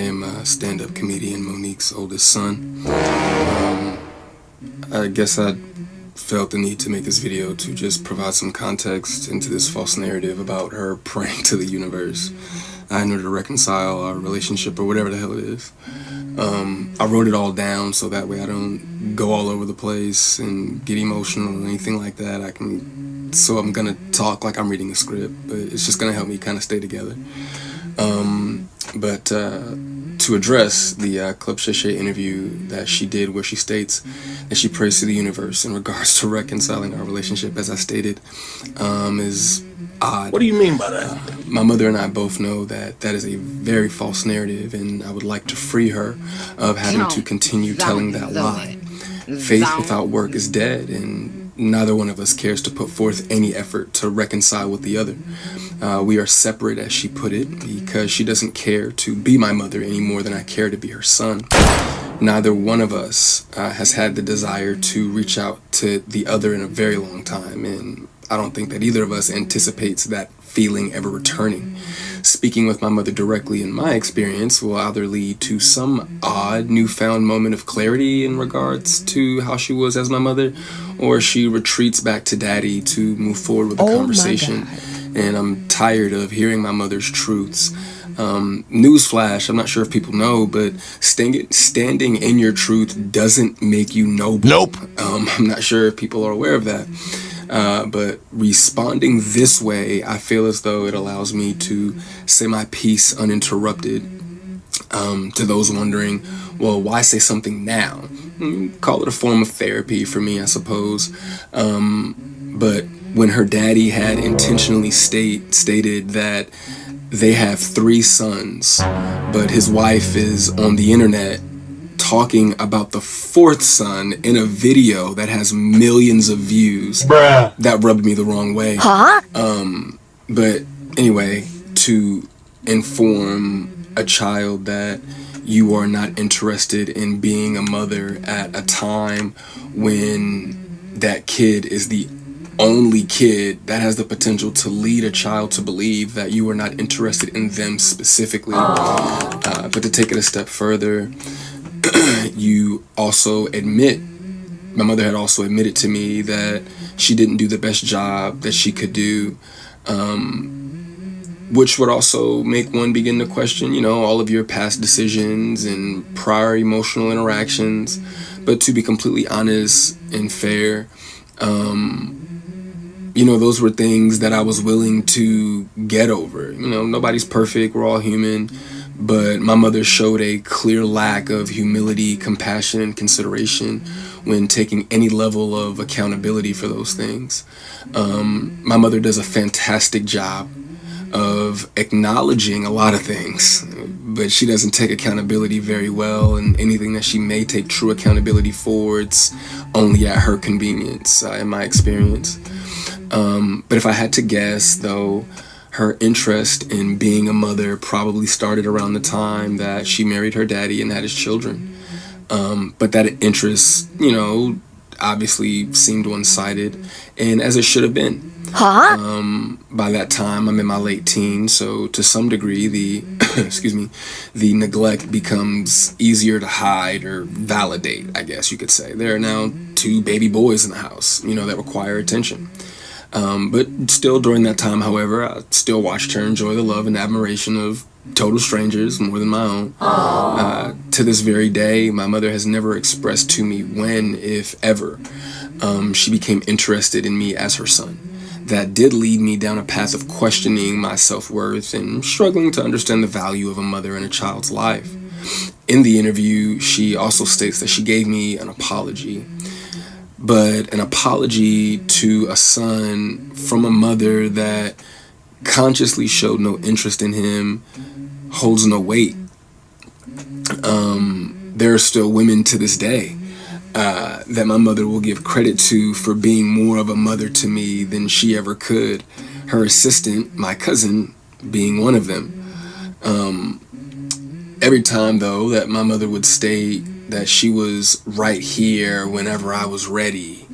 I am a stand-up comedian, Monique's oldest son. I guess I felt the need to make this video to just provide some context into this false narrative about her praying to the universe in order to reconcile our relationship or whatever the hell it is. I wrote it all down so that way I don't go all over the place and get emotional or anything like that. So I'm gonna talk like I'm reading a script, but it's just gonna help me kind of stay together. But to address the Club Shay Shay interview that she did where she states that she prays to the universe in regards to reconciling our relationship, as I stated, is odd. What do you mean by that? My mother and I both know that that is a very false narrative, and I would like to free her of having to continue telling that lie. Faith without work is dead, and neither one of us cares to put forth any effort to reconcile with the other. We are separate, as she put it, because she doesn't care to be my mother any more than I care to be her son. Neither one of us has had the desire to reach out to the other in a very long time, and I don't think that either of us anticipates that feeling ever returning. Speaking with my mother directly, in my experience, will either lead to some odd newfound moment of clarity in regards to how she was as my mother, or she retreats back to daddy to move forward with the conversation. And I'm tired of hearing my mother's truths. Newsflash, I'm not sure if people know, but standing in your truth doesn't make you noble. Nope. I'm not sure if people are aware of that. But responding this way, I feel as though it allows me to say my piece uninterrupted. To those wondering, well, why say something now? Call it a form of therapy for me, I suppose. But when her daddy had intentionally stated that they have 3 sons, but his wife is on the internet talking about the 4th son in a video that has millions of views, Bruh. That rubbed me the wrong way. Huh? But anyway, to inform a child that you are not interested in being a mother at a time when that kid is the only kid that has the potential to lead a child to believe that you are not interested in them specifically. But to take it a step further, you also admit, my mother had also admitted to me that she didn't do the best job that she could do, which would also make one begin to question, all of your past decisions and prior emotional interactions. But to be completely honest and fair, those were things that I was willing to get over. Nobody's perfect, we're all human. But my mother showed a clear lack of humility, compassion, and consideration when taking any level of accountability for those things. My mother does a fantastic job of acknowledging a lot of things, but she doesn't take accountability very well, and anything that she may take true accountability for, it's only at her convenience, in my experience. But if I had to guess, though, her interest in being a mother probably started around the time that she married her daddy and had his children. But that interest, obviously seemed one-sided, and as it should have been. By that time, I'm in my late teens, so to some degree, the the neglect becomes easier to hide or validate, I guess you could say. There are now 2 baby boys in the house, that require attention. But still during that time, however, I still watched her enjoy the love and admiration of total strangers more than my own. To this very day, my mother has never expressed to me when, if ever, she became interested in me as her son. That did lead me down a path of questioning my self-worth and struggling to understand the value of a mother in a child's life. In the interview, she also states that she gave me an apology. But an apology to a son from a mother that consciously showed no interest in him holds no weight. There are still women to this day that my mother will give credit to for being more of a mother to me than she ever could. Her assistant, my cousin, being one of them. Every time, though, that my mother would state that she was right here whenever I was ready,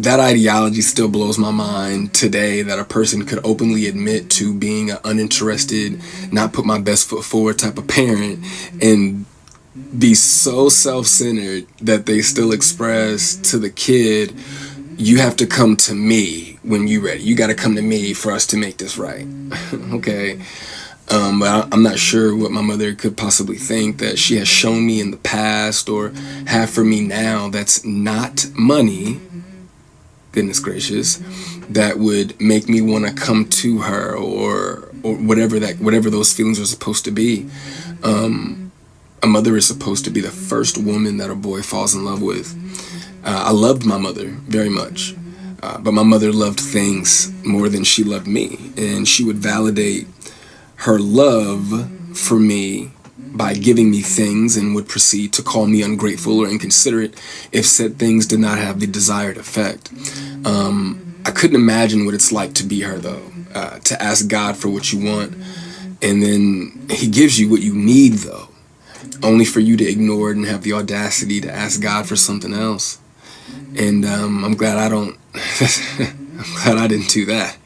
that ideology still blows my mind today, that a person could openly admit to being an uninterested, not put my best foot forward type of parent, and be so self-centered that they still express to the kid, you have to come to me when you're ready. You got to come to me for us to make this right. Okay. But I'm not sure what my mother could possibly think that she has shown me in the past or have for me now that's not money, goodness gracious, that would make me want to come to her, or whatever those feelings are supposed to be. A mother is supposed to be the first woman that a boy falls in love with. I loved my mother very much, but my mother loved things more than she loved me, and she would validate her love for me by giving me things, and would proceed to call me ungrateful or inconsiderate if said things did not have the desired effect. I couldn't imagine what it's like to be her, though, to ask God for what you want, and then he gives you what you need, though, only for you to ignore it and have the audacity to ask God for something else. And I'm glad I don't. I'm glad I didn't do that.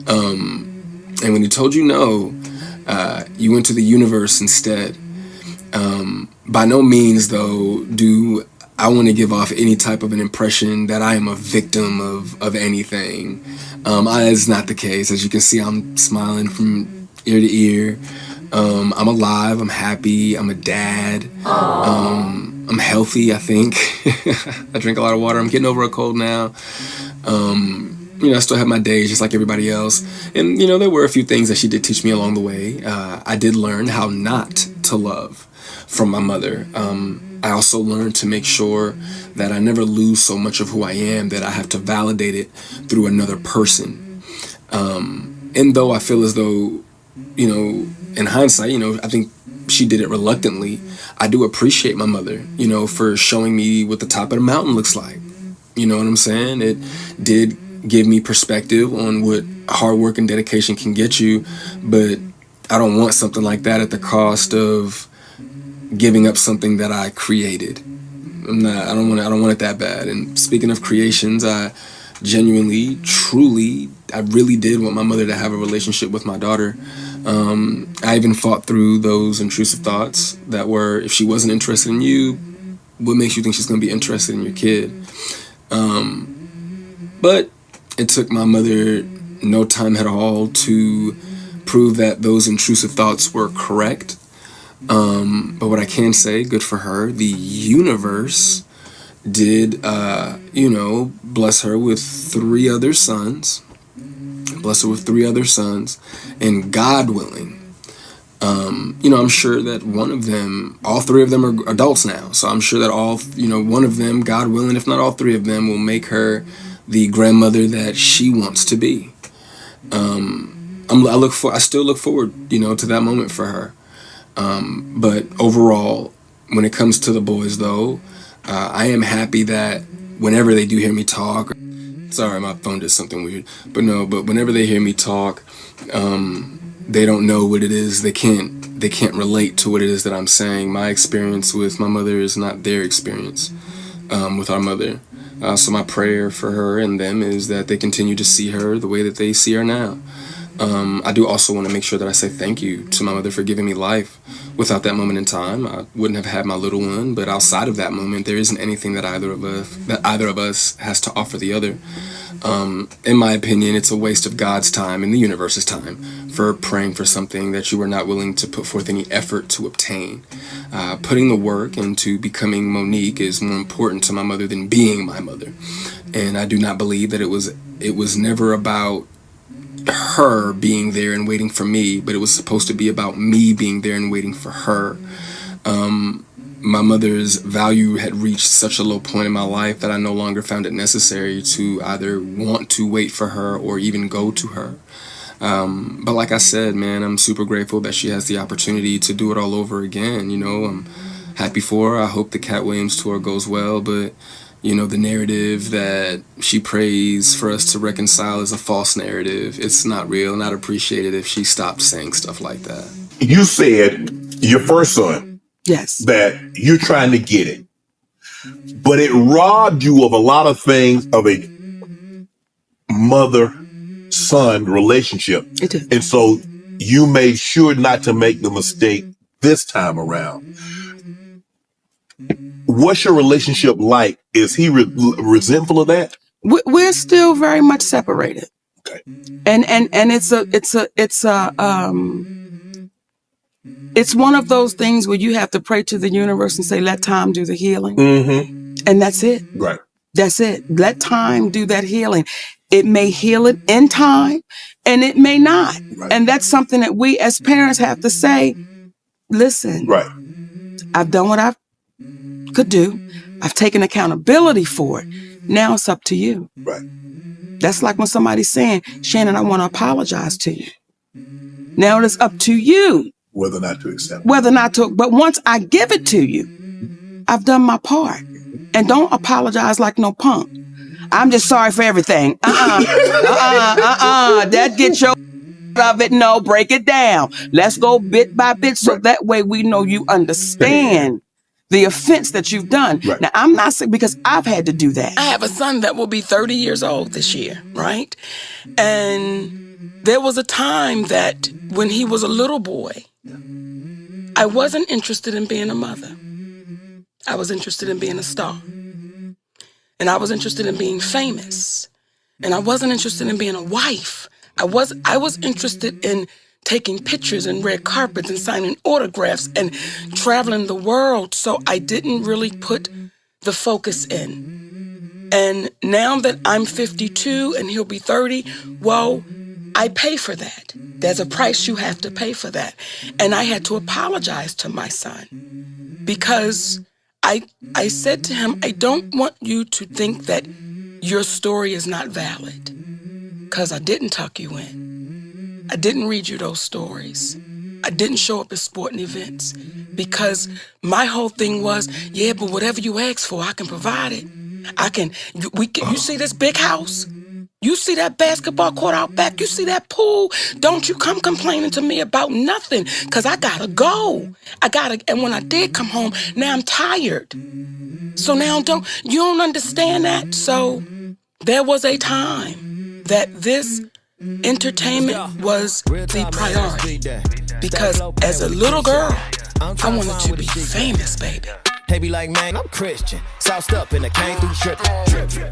And when he told you no, you went to the universe instead. By no means, though, do I want to give off any type of an impression that I am a victim of anything. It's not the case. As you can see, I'm smiling from ear to ear. I'm alive. I'm happy. I'm a dad. I'm healthy, I think. I drink a lot of water. I'm getting over a cold now. I still have my days just like everybody else. And, there were a few things that she did teach me along the way. I did learn how not to love from my mother. I also learned to make sure that I never lose so much of who I am that I have to validate it through another person. And though I feel as though, in hindsight, I think she did it reluctantly, I do appreciate my mother, for showing me what the top of the mountain looks like. You know what I'm saying? It did give me perspective on what hard work and dedication can get you, but I don't want something like that at the cost of giving up something that I created. I don't want it that bad. And speaking of creations, I genuinely, truly, I really did want my mother to have a relationship with my daughter. I even fought through those intrusive thoughts that were, if she wasn't interested in you, what makes you think she's going to be interested in your kid? But it took my mother no time at all to prove that those intrusive thoughts were correct. But what I can say, good for her, the universe did, bless her with three other sons. And God willing, I'm sure that all three of them are adults now. So I'm sure that one of them, God willing, if not all three of them, will make her the grandmother that she wants to be. I still look forward, to that moment for her. But overall, when it comes to the boys, though, I am happy that whenever they do hear me talk, sorry, my phone did something weird, but whenever they hear me talk, they don't know what it is. They can't relate to what it is that I'm saying. My experience with my mother is not their experience with our mother. So my prayer for her and them is that they continue to see her the way that they see her now. I do also want to make sure that I say thank you to my mother for giving me life. Without that moment in time, I wouldn't have had my little one. But outside of that moment, there isn't anything that either of us has to offer the other. In my opinion, it's a waste of God's time and the universe's time for praying for something that you were not willing to put forth any effort to obtain. Putting the work into becoming Monique is more important to my mother than being my mother. And I do not believe that it was never about her being there and waiting for me, but it was supposed to be about me being there and waiting for her. My mother's value had reached such a low point in my life that I no longer found it necessary to either want to wait for her or even go to her. But like I said, man, I'm super grateful that she has the opportunity to do it all over again. I'm happy for her. I hope the Cat Williams tour goes well, but the narrative that she prays for us to reconcile is a false narrative. It's not real, and I'd appreciate it if she stopped saying stuff like that. You said your first son, Yes, that you're trying to get it, but it robbed you of a lot of things, of a mother-son relationship. It did. And so you made sure not to make the mistake this time around. What's your relationship like? Is he resentful of that? We're still very much separated. Okay. And it's one of those things where you have to pray to the universe and say, let time do the healing. Mm-hmm. And that's it. Right. That's it. Let time do that healing. It may heal it in time and it may not. Right. And that's something that we as parents have to say, listen, right. I've done what I could do. I've taken accountability for it. Now it's up to you. Right. That's like when somebody's saying, Shannon, I want to apologize to you. Now it is up to you. Whether or not to accept it. Whether or not to, but once I give it to you, I've done my part. And don't apologize like no punk. I'm just sorry for everything. That gets your of it. No, break it down. Let's go bit by bit so that way we know you understand the offense that you've done. Right. Now, I'm not saying because I've had to do that. I have a son that will be 30 years old this year, right? And there was a time that when he was a little boy, I wasn't interested in being a mother. I was interested in being a star. And I was interested in being famous. And I wasn't interested in being a wife. I was interested in taking pictures and red carpets and signing autographs and traveling the world. So I didn't really put the focus in. And now that I'm 52 and he'll be 30, well, I pay for that. There's a price you have to pay for that. And I had to apologize to my son because I said to him, I don't want you to think that your story is not valid because I didn't tuck you in. I didn't read you those stories. I didn't show up at sporting events because my whole thing was, yeah, but whatever you ask for, I can provide it. You see this big house? You see that basketball court out back? You see that pool? Don't you come complaining to me about nothing because I gotta go. And when I did come home, now I'm tired. So now you don't understand that? So there was a time that this entertainment was the priority because as a little girl, I wanted to be famous, baby. They be like, man, I'm Christian. Sauced up and I came through tripping.